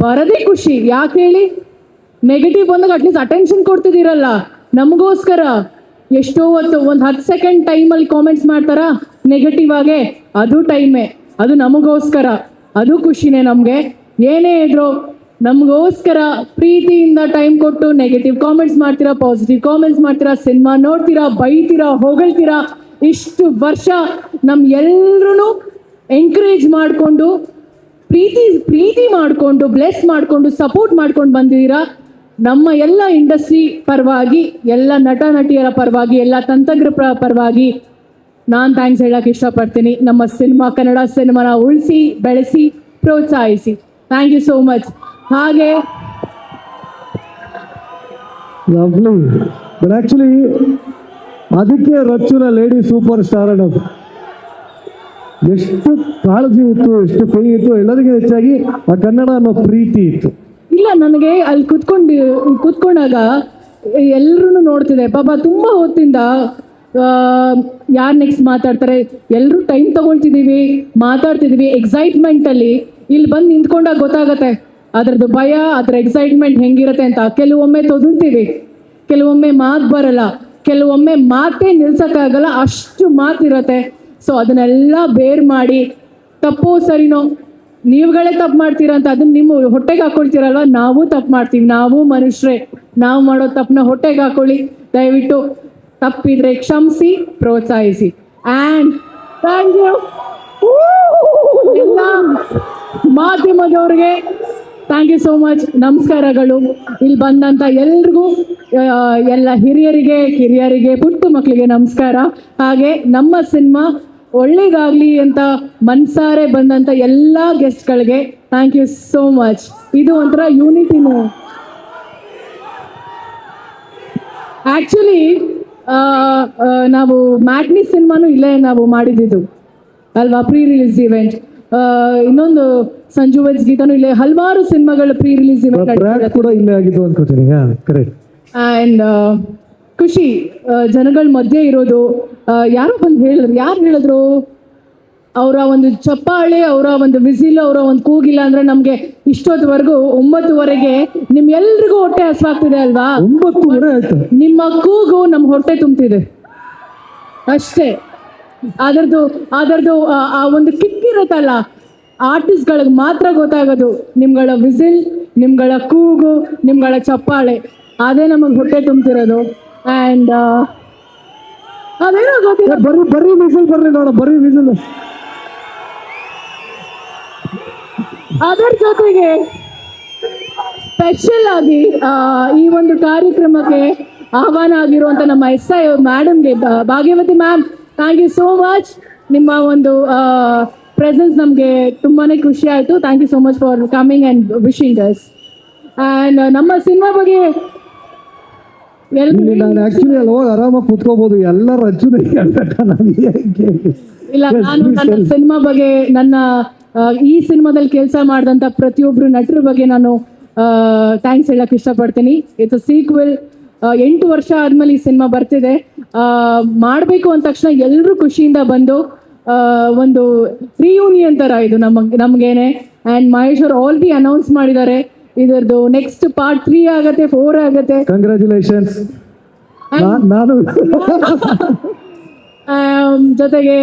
ಬರೋದೇ ಖುಷಿ. ಯಾಕೆ ಹೇಳಿ? ನೆಗೆಟಿವ್ ಬಂದಾಗ ಅಟ್ಲೀಸ್ಟ್ ಅಟೆನ್ಷನ್ ಕೊಡ್ತಿದ್ದೀರಲ್ಲ ನಮಗೋಸ್ಕರ. ಎಷ್ಟೋ ಹೊತ್ತು ಒಂದು 10 ಸೆಕೆಂಡ್ ಟೈಮಲ್ಲಿ ಕಾಮೆಂಟ್ಸ್ ಮಾಡ್ತಾರಾ ನೆಗೆಟಿವ್ ಆಗೇ, ಅದು ಟೈಮೇ, ಅದು ನಮಗೋಸ್ಕರ, ಅದು ಖುಷಿನೇ ನಮಗೆ. ಏನೇ ಇದ್ರು ನಮಗೋಸ್ಕರ ಪ್ರೀತಿಯಿಂದ ಟೈಮ್ ಕೊಟ್ಟು ನೆಗೆಟಿವ್ ಕಾಮೆಂಟ್ಸ್ ಮಾಡ್ತೀರಾ, ಪಾಸಿಟಿವ್ ಕಾಮೆಂಟ್ಸ್ ಮಾಡ್ತೀರಾ, ಸಿನಿಮಾ ನೋಡ್ತೀರಾ, ಬೈತೀರಾ, ಹೊಗಳ್ತೀರಾ. ಇಷ್ಟು ವರ್ಷ ಎಲ್ಲರೂ ಎಂಕರೇಜ್ ಮಾಡಿಕೊಂಡು ಪ್ರೀತಿ ಮಾಡಿಕೊಂಡು ಬ್ಲೆಸ್ ಮಾಡಿಕೊಂಡು ಸಪೋರ್ಟ್ ಮಾಡ್ಕೊಂಡು ಬಂದಿದ್ದೀರಾ. ನಮ್ಮ ಎಲ್ಲ ಇಂಡಸ್ಟ್ರಿ ಪರವಾಗಿ, ಎಲ್ಲ ನಟ ನಟಿಯರ ಪರವಾಗಿ, ಎಲ್ಲ ತಂತ್ರಜ್ಞರ ಪರವಾಗಿ ನಾನು ಥ್ಯಾಂಕ್ಸ್ ಹೇಳಕ್ಕೆ ಇಷ್ಟಪಡ್ತೀನಿ. ನಮ್ಮ ಸಿನಿಮಾ, ಕನ್ನಡ ಸಿನಿಮಾನ ಉಳಿಸಿ ಬೆಳೆಸಿ ಪ್ರೋತ್ಸಾಹಿಸಿ. Thank you so much. ಹಾಗೆ ಲವ್ಲಿ. ಬಟ್ ಆ್ಯಕ್ಚುಲಿ ಅದಕ್ಕೆ ರಚ್ಚುನ ಲೇಡಿ ಸೂಪರ್ ಸ್ಟಾರ್ ಅನ್ನೋದು. ಎಷ್ಟು ಕಾಳಜಿ ಇತ್ತು, ಎಷ್ಟು ಕೈ ಇತ್ತು, ಎಲ್ಲರಿಗೂ ಹೆಚ್ಚಾಗಿ ಆ ಕನ್ನಡ ಅನ್ನೋ ಪ್ರೀತಿ ಇತ್ತು. ಇಲ್ಲ, ನನಗೆ ಅಲ್ಲಿ ಕೂತ್ಕೊಂಡಾಗ ಎಲ್ಲರೂ ನೋಡ್ತಿದೆ ಪಾಪ, ತುಂಬ ಹೊತ್ತಿಂದ ಯಾರು ನೆಕ್ಸ್ಟ್ ಮಾತಾಡ್ತಾರೆ, ಎಲ್ಲರೂ ಟೈಮ್ ತಗೊಳ್ತಿದ್ದೀವಿ, ಮಾತಾಡ್ತಿದ್ದೀವಿ ಎಕ್ಸೈಟ್ಮೆಂಟಲ್ಲಿ. ಇಲ್ಲಿ ಬಂದು ನಿಂತ್ಕೊಂಡಾಗ ಗೊತ್ತಾಗತ್ತೆ ಅದರದ್ದು ಭಯ, ಅದರ ಎಕ್ಸೈಟ್ಮೆಂಟ್ ಹೆಂಗಿರುತ್ತೆ ಅಂತ. ಕೆಲವೊಮ್ಮೆ ತೊದಲ್ತೀವಿ, ಕೆಲವೊಮ್ಮೆ ಮಾತು ಬರಲ್ಲ, ಕೆಲವೊಮ್ಮೆ ಮಾತೇ ನಿಲ್ಸೋಕ್ಕಾಗಲ್ಲ, ಅಷ್ಟು ಮಾತಿರುತ್ತೆ. ಸೊ ಅದನ್ನೆಲ್ಲ ಬೇರ್ ಮಾಡಿ, ತಪ್ಪೋ ಸರಿನೋ ನೀವುಗಳೇ ತಪ್ಪು ಮಾಡ್ತೀರಾ ಅಂತ ಅದನ್ನ ನಿಮ್ಮ ಹೊಟ್ಟೆಗೆ ಹಾಕೊಳ್ತೀರಲ್ವ, ನಾವು ತಪ್ಪು ಮಾಡ್ತೀವಿ, ನಾವು ಮನುಷ್ಯರೇ, ನಾವು ಮಾಡೋ ತಪ್ಪನ್ನ ಹೊಟ್ಟೆಗೆ ಹಾಕೊಳ್ಳಿ. ದಯವಿಟ್ಟು ತಪ್ಪಿದ್ರೆ ಕ್ಷಮಿಸಿ, ಪ್ರೋತ್ಸಾಹಿಸಿ. ಆ್ಯಂಡ್ ಥ್ಯಾಂಕ್ ಯು ಎಲ್ಲ ಮಾಧ್ಯಮದವ್ರಿಗೆ, ಥ್ಯಾಂಕ್ ಯು ಸೋ ಮಚ್. ನಮಸ್ಕಾರಗಳು. ಇಲ್ಲಿ ಬಂದಂಥ ಎಲ್ರಿಗೂ, ಎಲ್ಲ ಹಿರಿಯರಿಗೆ, ಕಿರಿಯರಿಗೆ, ಪುಟ್ಟ ಮಕ್ಕಳಿಗೆ ನಮಸ್ಕಾರ. ಹಾಗೆ ನಮ್ಮ ಸಿನಿಮಾ ಒಳ್ಳೇದಾಗಲಿ ಅಂತ ಮನ್ಸಾರೆ ಬಂದಂಥ ಎಲ್ಲ ಗೆಸ್ಟ್ಗಳಿಗೆ ಥ್ಯಾಂಕ್ ಯು ಸೋ ಮಚ್. ಇದು ಒಂಥರ ಯೂನಿಟಿನೂ. ಆ್ಯಕ್ಚುಲಿ ನಾವು ಮ್ಯಾಟ್ನಿ ಸಿನಿಮಾನು ಇಲ್ಲೇ ನಾವು ಮಾಡಿದ್ದು ಅಲ್ವಾ, ಪ್ರೀ ರಿಲೀಸ್ ಇವೆಂಟ್. ಇನ್ನೊಂದು ಸಂಜು ವೆಡ್ಸ್ ಗೀತಾನು ಇಲ್ಲೇ, ಹಲವಾರು ಸಿನಿಮಾಗಳು ಪ್ರೀ ರಿಲೀಸ್ ಇವೆಂಟ್ ಕೂಡ ಇಲ್ಲೇ ಆಗಿದ್ದು ಅನ್ಕೋತೀನಿ. ಕರೆಕ್ಟ್. ಆ್ಯಂಡ್ ಖುಷಿ ಜನಗಳ ಮಧ್ಯೆ ಇರೋದು. ಯಾರು ಬಂದು ಹೇಳಿದ್ರು ಅವರ ಒಂದು ಚಪ್ಪಾಳೆ, ಅವರ ಒಂದು ವಿಸಿಲ್, ಅವರ ಒಂದು ಕೂಗಿಲ್ಲ ಅಂದರೆ ನಮಗೆ ಇಷ್ಟೊತ್ತವರೆಗೂ 9:30ಗೆ ನಿಮ್ಮೆಲ್ರಿಗೂ ಹೊಟ್ಟೆ ಹಸುವಾಗ್ತಿದೆ ಅಲ್ವಾ? 9:30 ಆಯ್ತು. ನಿಮ್ಮ ಕೂಗು ನಮ್ಮ ಹೊಟ್ಟೆ ತುಂಬ್ತಿದೆ ಅಷ್ಟೇ. ಅದರದ್ದು ಆ ಒಂದು ಕಿಕ್ ಇರುತ್ತಲ್ಲ, ಆರ್ಟಿಸ್ಟ್ಗಳಿಗೆ ಮಾತ್ರ ಗೊತ್ತಾಗೋದು. ನಿಮ್ಗಳ ವಿಸಿಲ್, ನಿಮ್ಗಳ ಕೂಗು, ನಿಮ್ಗಳ ಚಪ್ಪಾಳೆ, ಅದೇ ನಮಗೆ ಹೊಟ್ಟೆ ತುಂಬ್ತಿರೋದು. ಆ್ಯಂಡ್ ಅದೇನೋ ಗೊತ್ತಿಲ್ಲ, ಬರ್ರಿ ವಿಸಿಲ್ ಬರ್ರಿ ನೋಡ, ಬರ್ರಿ ವಿಸಿಲ್. ಅದರ ಜೊತೆಗೆ ಸ್ಪೆಷಲ್ ಆಗಿ ಈ ಒಂದು ಕಾರ್ಯಕ್ರಮಕ್ಕೆ ಆಹ್ವಾನ ಆಗಿರುವಂತ ನಮ್ಮ SI ಮೇಡಮ್ಗೆ, Bhagyavati ma'am, thank you so much. ನಿಮ್ಮ ಒಂದು ಪ್ರೆಸೆನ್ಸ್ ನಮಗೆ ತುಂಬಾನೇ ಖುಷಿ ಆಯಿತು. Thank you so much for coming and wishing us. And ನಮ್ಮ ಸಿನಿಮಾ ಬಗ್ಗೆ ಇಲ್ಲಿ ನಾನು ಆಕ್ಚುಲಿ ಅಲ್ಲಿ ಹೋಗಿ ಆರಾಮಾಗಿ ಕುತ್ಕೋಬಹುದು, ಎಲ್ಲರೂ ಅಚ್ಚುದೇ ಇಲ್ಲ, ನಾನು ನನ್ನ ಸಿನಿಮಾ ಬಗ್ಗೆ, ನನ್ನ ಈ ಸಿನಿಮಾದಲ್ಲಿ ಕೆಲಸ ಮಾಡಿದಂಥ ಪ್ರತಿಯೊಬ್ಬರು ನಟರ ಬಗ್ಗೆ ನಾನು ಥ್ಯಾಂಕ್ಸ್ ಹೇಳಕ್ ಇಷ್ಟಪಡ್ತೀನಿ. It's a sequel. 8 ವರ್ಷ ಆದ್ಮೇಲೆ ಈ ಸಿನಿಮಾ ಬರ್ತಿದೆ. ಮಾಡಬೇಕು ಅಂದ ತಕ್ಷಣ ಎಲ್ಲರೂ ಖುಷಿಯಿಂದ ಬಂದು ಒಂದು ರಿಯೂನಿಯನ್ ಥರ ಇದು ನಮಗೇನೆ. ಆ್ಯಂಡ್ ಮಹೇಶ್ ಅವರು ಆಲ್ರೆಡಿ ಅನೌನ್ಸ್ ಮಾಡಿದ್ದಾರೆ ಇದರದ್ದು ನೆಕ್ಸ್ಟ್ ಪಾರ್ಟ್ 3 ಆಗತ್ತೆ, 4 ಆಗತ್ತೆ. ಕಂಗ್ರ್ಯಾಚುಲೇಷನ್ಸ್. ನಾನು ಜೊತೆಗೆ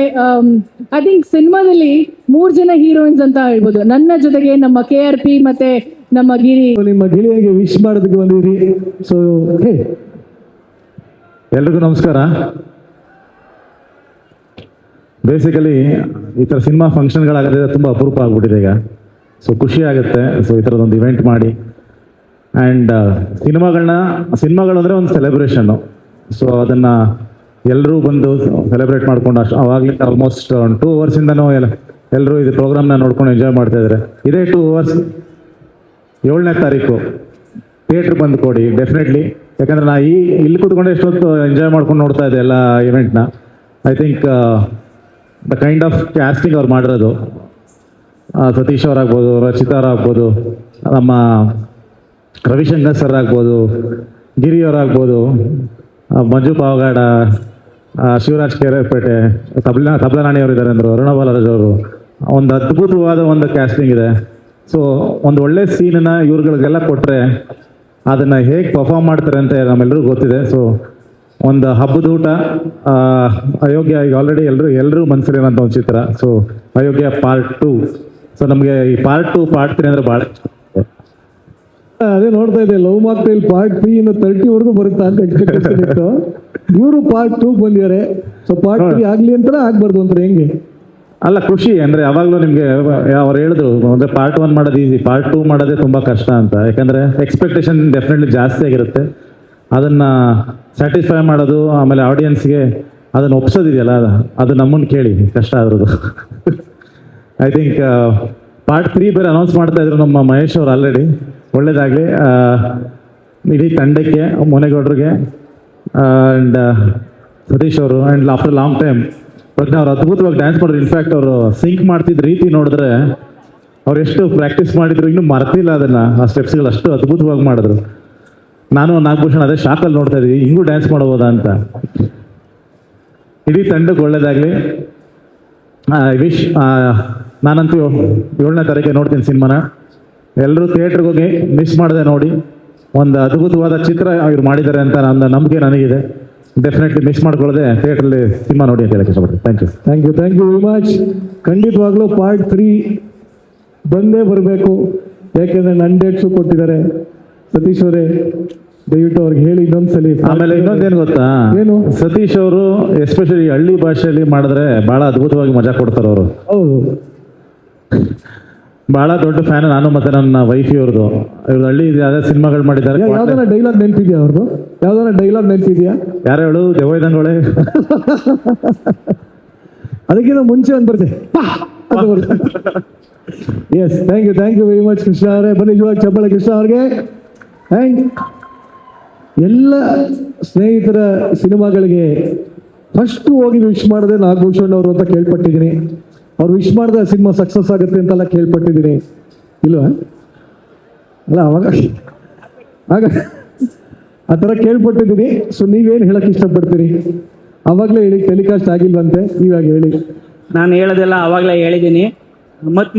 ಐ ಥಿಂಕ್ ಸಿನಿಮಾದಲ್ಲಿ 3 ಜನ ಹೀರೋಯಿನ್ಸ್ ಅಂತ ಹೇಳ್ಬೋದು. ನನ್ನ ಜೊತೆಗೆ ನಮ್ಮ KRP ಮತ್ತೆ ನಮ್ಮ ಗಿರಿ. ನಿಮ್ಮ ಗಿಳಿಯಾಗಿ ವಿಶ್ ಮಾಡೋದಕ್ಕೆ ಬಂದಿರಿ. ಸೊ ಎಲ್ರಿಗೂ ನಮಸ್ಕಾರ. ಬೇಸಿಕಲಿ ಈ ಥರ ಸಿನಿಮಾ ಫಂಕ್ಷನ್ಗಳಾಗೋದ್ರೆ ತುಂಬ ಅಪರೂಪ ಆಗ್ಬಿಟ್ಟಿದೆ ಈಗ. ಸೊ ಖುಷಿ ಆಗುತ್ತೆ. ಸೊ ಈ ಥರದೊಂದು ಇವೆಂಟ್ ಮಾಡಿ ಆ್ಯಂಡ್ ಸಿನಿಮಾಗಳು ಅಂದರೆ ಒಂದು ಸೆಲೆಬ್ರೇಷನ್ನು. ಸೊ ಅದನ್ನು ಎಲ್ಲರೂ ಬಂದು ಸೆಲೆಬ್ರೇಟ್ ಮಾಡ್ಕೊಂಡು ಅವಾಗಲೇ ಆಲ್ಮೋಸ್ಟ್ 2 ಅವರ್ಸಿಂದನೂ ಎಲ್ಲರೂ ಇದು ಪ್ರೋಗ್ರಾಮ್ನ ನೋಡ್ಕೊಂಡು ಎಂಜಾಯ್ ಮಾಡ್ತಾ ಇದ್ದಾರೆ. ಇದೇ 2 ಅವರ್ಸ್ 7ನೇ ತಾರೀಕು ಥಿಯೇಟ್ರ್ ಬಂದು ಕೊಡಿ ಡೆಫಿನೆಟ್ಲಿ. ಯಾಕಂದರೆ ನಾ ಇಲ್ಲಿ ಕೂತ್ಕೊಂಡು ಎಷ್ಟೊತ್ತು ಎಂಜಾಯ್ ಮಾಡ್ಕೊಂಡು ನೋಡ್ತಾ ಇದ್ದೆ ಎಲ್ಲ ಇವೆಂಟ್ನ. I think the kind of casting ಅವ್ರು ಮಾಡಿರೋದು, ಸತೀಶ್ ಅವರಾಗ್ಬೋದು, ರಚಿತಾ ಅವರಾಗ್ಬೋದು, ನಮ್ಮ ರವಿಶಂಕರ್ ಸರ್ ಆಗ್ಬೋದು, ಗಿರಿ ಅವರಾಗ್ಬೋದು, ಮಂಜು ಪಾವಗಾಡ, ಶಿವರಾಜ್ ಕೆರೆಪೇಟೆ, ತಬ್ಲನಾಣಿ ಅವರು ಇದ್ದಾರೆ ಅಂದರು, ಅರುಣ ಬಾಲರಾಜ್ ಅವರು. ಒಂದು ಅದ್ಭುತವಾದ ಒಂದು ಕ್ಯಾಸ್ಟಿಂಗ್ ಇದೆ. ಸೊ ಒಂದು ಒಳ್ಳೆ ಸೀನನ್ನ ಇವ್ರುಗಳಿಗೆಲ್ಲ ಕೊಟ್ಟರೆ ಅದನ್ನು ಹೇಗೆ ಪರ್ಫಾರ್ಮ್ ಮಾಡ್ತಾರೆ ಅಂತ ನಮ್ಮೆಲ್ಲರಿಗೂ ಗೊತ್ತಿದೆ. ಸೊ ಒಂದು ಹಬ್ಬದ ಊಟ, ಅಯೋಗ್ಯ ಈಗ ಆಲ್ರೆಡಿ ಎಲ್ಲರೂ ಮನಸ್ಸಲ್ಲಿರೋಂಥ ಒಂದು ಚಿತ್ರ. ಸೊ ಅಯೋಗ್ಯ ಪಾರ್ಟ್ 2. ಸೊ ನಮಗೆ ಈ ಪಾರ್ಟ್ 2, ಪಾರ್ಟ್ 3 ಅಂದರೆ ಭಾಳ ಅದೇ ನೋಡ್ತಾ ಇದ್ದೆ, ಲವ್ ಮಾಕ್ಟೈಲ್ ಪಾರ್ಟ್ 3 ಇಂದ 30 ಬರುತ್ತಾ ಅಂತ ಎಕ್ಸ್ಪೆಕ್ಟೇಷನ್ ಇತ್ತು. ಇವರು ಪಾರ್ಟ್ 2 ಬಂದಿದ್ದಾರೆ. ಸೊ ಪಾರ್ಟ್ 3 ಆಗ್ಲಿ ಅಂತ ಆಗ್ಬಾರ್ದು ಅಂದ್ರೆ ಹೆಂಗೆ? ಅಲ್ಲ, ಖುಷಿ ಅಂದರೆ ಯಾವಾಗಲೂ ನಿಮಗೆ ಅವ್ರು ಹೇಳಿದ್ರು ಅಂದರೆ ಪಾರ್ಟ್ 1 ಮಾಡೋದು ಈಸಿ, ಪಾರ್ಟ್ 2 ಮಾಡೋದೇ ತುಂಬ ಕಷ್ಟ ಅಂತ. ಯಾಕಂದರೆ ಎಕ್ಸ್ಪೆಕ್ಟೇಷನ್ ಡೆಫಿನೆಟ್ಲಿ ಜಾಸ್ತಿ ಆಗಿರುತ್ತೆ. ಅದನ್ನು ಸ್ಯಾಟಿಸ್ಫೈ ಮಾಡೋದು, ಆಮೇಲೆ ಆಡಿಯನ್ಸ್ಗೆ ಅದನ್ನು ಒಪ್ಸೋದಿದೆಯಲ್ಲ, ಅದು ನಮ್ಮನ್ನು ಕೇಳಿ ಕಷ್ಟ ಆದ್ರದ್ದು. ಐ ಥಿಂಕ್ ಪಾರ್ಟ್ 3 ಬೇರೆ ಅನೌನ್ಸ್ ಮಾಡ್ತಾ ಇದ್ರು ನಮ್ಮ ಮಹೇಶ್ ಅವರು ಆಲ್ರೆಡಿ. ಒಳ್ಳೇದಾಗಲಿ ಇಡೀ ತಂಡಕ್ಕೆ, ಮೊನೆಗೌಡ್ರಿಗೆ ಆ್ಯಂಡ್ ಸತೀಶ್ ಅವರು. ಆ್ಯಂಡ್ ಆಫ್ಟರ್ ಲಾಂಗ್ ಟೈಮ್ ಪ್ರಜ್ಞಾ ಅವ್ರು ಅದ್ಭುತವಾಗಿ ಡ್ಯಾನ್ಸ್ ಮಾಡಿದ್ರು. ಇನ್ಫ್ಯಾಕ್ಟ್ ಅವರು ಸಿಂಕ್ ಮಾಡ್ತಿದ್ದ ರೀತಿ ನೋಡಿದ್ರೆ ಅವ್ರು ಎಷ್ಟು ಪ್ರಾಕ್ಟೀಸ್ ಮಾಡಿದ್ರು, ಇನ್ನೂ ಮರ್ತಿಲ್ಲ ಅದನ್ನು. ಆ ಸ್ಟೆಪ್ಸ್ಗಳು ಅಷ್ಟು ಅದ್ಭುತವಾಗಿ ಮಾಡಿದ್ರು. ನಾನು ನಾಗಭೂಷಣ್ ಅದೇ ಶಾಕಲ್ಲಿ ನೋಡ್ತಾ ಇದ್ದೀವಿ, ಹಿಂಗೂ ಡ್ಯಾನ್ಸ್ ಮಾಡ್ಬೋದಾ ಅಂತ. ಇಡೀ ತಂಡಕ್ಕೆ ಒಳ್ಳೇದಾಗಲಿ. ವಿಶ್ ನಾನಂತೂ 7ನೇ ತಾರೀಕಿಗೆ ನೋಡ್ತೀನಿ ಸಿನಿಮಾನ. ಎಲ್ಲರೂ ಥಿಯೇಟ್ರಿಗೆ ಹೋಗಿ ಮಿಸ್ ಮಾಡದೆ ನೋಡಿ. ಒಂದು ಅದ್ಭುತವಾದ ಚಿತ್ರ ಇವ್ರು ಮಾಡಿದ್ದಾರೆ ಅಂತ ನನ್ನ ನಂಬಿಕೆ ನನಗಿದೆ. ಡೆಫಿನೆಟ್ಲಿ ಮಿಸ್ ಮಾಡ್ಕೊಳ್ಳದೆ ಥಿಯೇಟ್ರಲ್ಲಿ ಸಿನಿಮಾ ನೋಡಿ ಅಂತ ಹೇಳಕ್ಕೆ ಇಷ್ಟಪಡ್ತೀನಿ. Thank you very much. ಖಂಡಿತವಾಗ್ಲೂ ಪಾರ್ಟ್ 3 ಬಂದೇ ಬರಬೇಕು. ಯಾಕೆಂದ್ರೆ ನನ್ನ ಡೇಟ್ಸು ಕೊಟ್ಟಿದ್ದಾರೆ. ಸತೀಶ್ ಅವರೇ ದಯವಿಟ್ಟು ಅವ್ರಿಗೆ ಹೇಳಿ ಇನ್ನೊಂದ್ಸಲಿ. ಆಮೇಲೆ ಇನ್ನೊಂದೇನು ಗೊತ್ತಾ, ಏನು? ಸತೀಶ್ ಅವರು ಎಸ್ಪೆಷಲಿ ಹಳ್ಳಿ ಭಾಷೆಯಲ್ಲಿ ಮಾಡಿದ್ರೆ ಬಹಳ ಅದ್ಭುತವಾಗಿ ಮಜಾ ಕೊಡ್ತಾರೆ ಅವರು. ಹೌದು, ಬಹಳ ದೊಡ್ಡ ಫ್ಯಾನ್ ನಾನು ಮತ್ತೆ ನನ್ನ ವೈಫ್ ಅವ್ರದ್ದು. ಇವ್ರು ಹಳ್ಳಿ ಯಾವ್ದಾದ್ರು ಸಿನಿಮಾಗಳು ಮಾಡಿದ್ದಾರೆ. ಯಾವ್ದಾರ ಡೈಲಾಗ್ ನೆನಪಿದ್ಯಾ ಅವ್ರದ್ದು? ಯಾವ್ದಾರ ಡೈಲಾಗ್ ನೆನಪಿದ್ಯಾ? ಯಾರು ಹೇಳು, ದೇವಯ್ಯದಂಗೊಳೆ. ಅದಕ್ಕಿಂತ ಮುಂಚೆ ಒಂದು ಬರುತ್ತೆ. Yes, thank you very much Krishna ಅವರೇ. ಬನ್ನಿ ಜೋರಾಗಿ ಚಪ್ಪಾಳೆ ಕೃಷ್ಣ ಅವ್ರಿಗೆ. ಆ್ಯಂಡ್ ಎಲ್ಲ ಸ್ನೇಹಿತರ ಸಿನಿಮಾಗಳಿಗೆ ಫಸ್ಟ್ ಹೋಗಿ ವಿಶ್ ಮಾಡಿದೆ ನಾಗಭೂಷಣ್ ಅವರು ಅಂತ ಕೇಳ್ಪಟ್ಟಿದ್ದೀನಿ. ಅವ್ರು ವಿಶ್ ಮಾಡಿದ್ರೆ ಸಿನಿಮಾ ಸಕ್ಸಸ್ ಆಗುತ್ತೆ ಅಂತೆಲ್ಲ ಕೇಳ್ಪಟ್ಟಿದ್ದೀನಿ. ಇಲ್ವಾ? ಅಲ್ಲ, ಅವಾಗ ಆಗ ಆ ಥರ ಕೇಳ್ಪಟ್ಟಿದ್ದೀನಿ. ಸೊ ನೀವೇನು ಹೇಳಕ್ಕೆ ಇಷ್ಟಪಡ್ತೀರಿ? ಅವಾಗಲೇ ಹೇಳಿ, ಟೆಲಿಕಾಸ್ಟ್ ಆಗಿಲ್ವಂತೆ, ಇವಾಗ ಹೇಳಿ. ನಾನು ಹೇಳೋದೆಲ್ಲ ಅವಾಗಲೇ ಹೇಳಿದ್ದೀನಿ.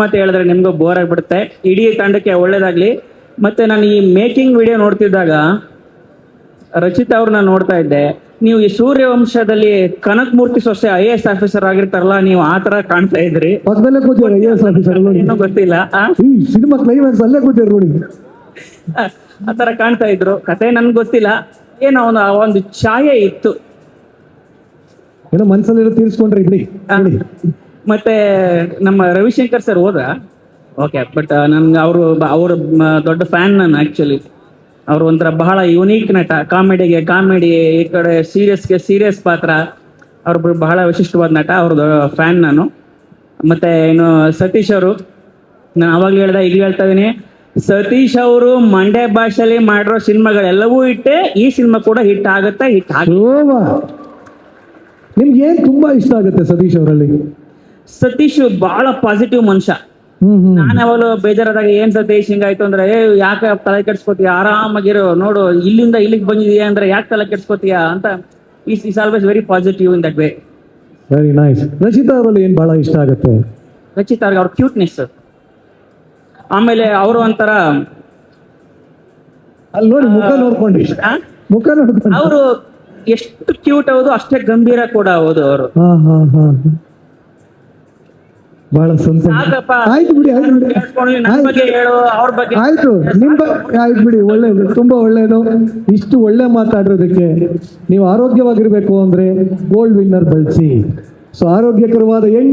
ಮತ್ತೆ ಹೇಳಿದ್ರೆ ನಿಮಗೂ ಬೋರ್ ಆಗಿಬಿಡುತ್ತೆ. ಇಡೀ ತಂಡಕ್ಕೆ ಒಳ್ಳೇದಾಗಲಿ. ಮತ್ತು ನಾನು ಈ ಮೇಕಿಂಗ್ ವಿಡಿಯೋ ನೋಡ್ತಿದ್ದಾಗ ರಚಿತಾ ಅವ್ರನ್ನ ನೋಡ್ತಾ ಇದ್ದೆ. ನೀವು ಈ ಸೂರ್ಯವಂಶದಲ್ಲಿ ಕನಕಮೂರ್ತಿ ಸೊಸೆ IAS ಆಫೀಸರ್ ಆಗಿರ್ತಾರಲ್ಲ, ನೀವು ಆ ಥರ ಕಾಣ್ತಾ ಇದ್ರಿ. ಪಕ್ಕದಲ್ಲೇ ಕೂತಿದ್ದಾರೆ IAS ಆಫೀಸರ್. ಏನೋ ಗೊತ್ತಿಲ್ಲ. ಈ ಸಿನಿಮಾ ಕ್ಲೈಮ್ಯಾಕ್ಸ್ ಅಲ್ಲೇ ಕೂತಿದ್ರು ನೋಡಿ. ಆ ತರ ಕಾಣ್ತಾ ಇದ್ರು. ಕತೆ ನನ್ಗೆ ಗೊತ್ತಿಲ್ಲ, ಏನೋ ಒಂದು ಛಾಯೆ ಇತ್ತು. ಏನೋ ಮನ್ಸಲ್ಲಿರೋ ತೀರಿಸ್ಕೊಂಡ್ರಿ ಬಿಡಿ ಹೇಳಿ. ಮತ್ತೆ ನಮ್ಮ ರವಿಶಂಕರ್ ಸರ್ ಹೋದ, ಓಕೆ, ಬಟ್ ನನ್ಗೆ ಅವರು ದೊಡ್ಡ ಫ್ಯಾನ್ ನಾನು ಆಕ್ಚುಲಿ. ಅವ್ರು ಒಂಥರ ಬಹಳ ಯುನೀಕ್ ನಟ, ಕಾಮಿಡಿಗೆ ಕಾಮಿಡಿ, ಈ ಕಡೆ ಸೀರಿಯಸ್ಗೆ ಸೀರಿಯಸ್ ಪಾತ್ರ. ಅವ್ರೊಬ್ರು ಬಹಳ ವಿಶಿಷ್ಟವಾದ ನಟ, ಅವ್ರದ್ದು ಫ್ಯಾನ್ ನಾನು. ಮತ್ತೆ ಇನ್ನು ಸತೀಶ್ ಅವರು, ನಾನು ಅವಾಗ್ಲೂ ಹೇಳ್ದೆ, ಈಗ ಹೇಳ್ತಾ ಇದೀನಿ, ಸತೀಶ್ ಅವರು ಮಂಡ್ಯ ಭಾಷೆಯಲ್ಲಿ ಮಾಡಿರೋ ಸಿನಿಮಾಗಳೆಲ್ಲವೂ ಇಟ್ಟೆ, ಈ ಸಿನಿಮಾ ಕೂಡ ಹಿಟ್ ಆಗುತ್ತೆ, ಹಿಟ್ ಆಗಿ. ಶೋಭಾ, ನಿಮ್ಗೆ ಏನ್ ತುಂಬಾ ಇಷ್ಟ ಆಗುತ್ತೆ ಸತೀಶ್ ಅವರಲ್ಲಿ? ಸತೀಶ್ ಬಹಳ ಪಾಸಿಟಿವ್ ಮನುಷ್ಯ. ನಾನು ಯಾವಾಗಲೂ ಬೇಜಾರಾದಾಗ ಏನ್ ಸತೀಶ್ ಹಿಂಗಾಯ್ತು ಅಂದ್ರೆ, ಯಾಕೆ ತಲೆ ಕೆಡ್ಸ್ಕೊತೀಯ, ಆರಾಮಾಗಿರೋ, ನೋಡು ಇಲ್ಲಿಂದ ಇಲ್ಲಿಗೆ ಬಂದಿದೀಯ ಅಂದ್ರೆ ಯಾಕೆ ತಲೆ ಕೆಡ್ಸ್ಕೊತೀಯ ಅಂತ. Is always very positive in that way. Very nice. Rachita ಅವರಲ್ಲಿ ಏನ್ ಬಹಳ ಇಷ್ಟ ಆಗುತ್ತೆ? ರಚಿತಾ ಅವ್ರಿಗೆ ಅವ್ರ ಕ್ಯೂಟ್ನೆಸ್, ಆಮೇಲೆ ಅವರು ಒಂಥರ ಅಲ್ಲಿ ನೋಡಿ ಮುಖ ನೋಡ್ಕೊಂಡಿ, ಮುಖ ನೋಡ್ಕೊಂಡು. ಅವರು ಎಷ್ಟು ಕ್ಯೂಟ್ ಹೌದು ಅಷ್ಟೇ ಗಂಭೀರ ಕೂಡ ಹೌದು ಅವರು. ಬಹಳ ಸಂತೋಷ. ಸಾಕಪ್ಪ, ಆಯ್ತು ಬಿಡಿ, ಆಯ್ತು ಬಿಡಿ, ನನ್ನ ಬಗ್ಗೆ ಹೇಳು, ಅವ್ರ ಬಗ್ಗೆ ಆಯ್ತು ಆಯ್ತು ಬಿಡಿ, ಒಳ್ಳೇದು, ತುಂಬಾ ಒಳ್ಳೇದು. ಇಷ್ಟು ಒಳ್ಳೆ ಮಾತಾಡಿರೋದಕ್ಕೆ. ನೀವು ಆರೋಗ್ಯವಾಗಿರ್ಬೇಕು ಅಂದ್ರೆ ಗೋಲ್ಡ್ ವಿನ್ನರ್ ಬಳಸಿ. ಸೊ ಆರೋಗ್ಯಕರವಾದ ಎಣ್ಣೆ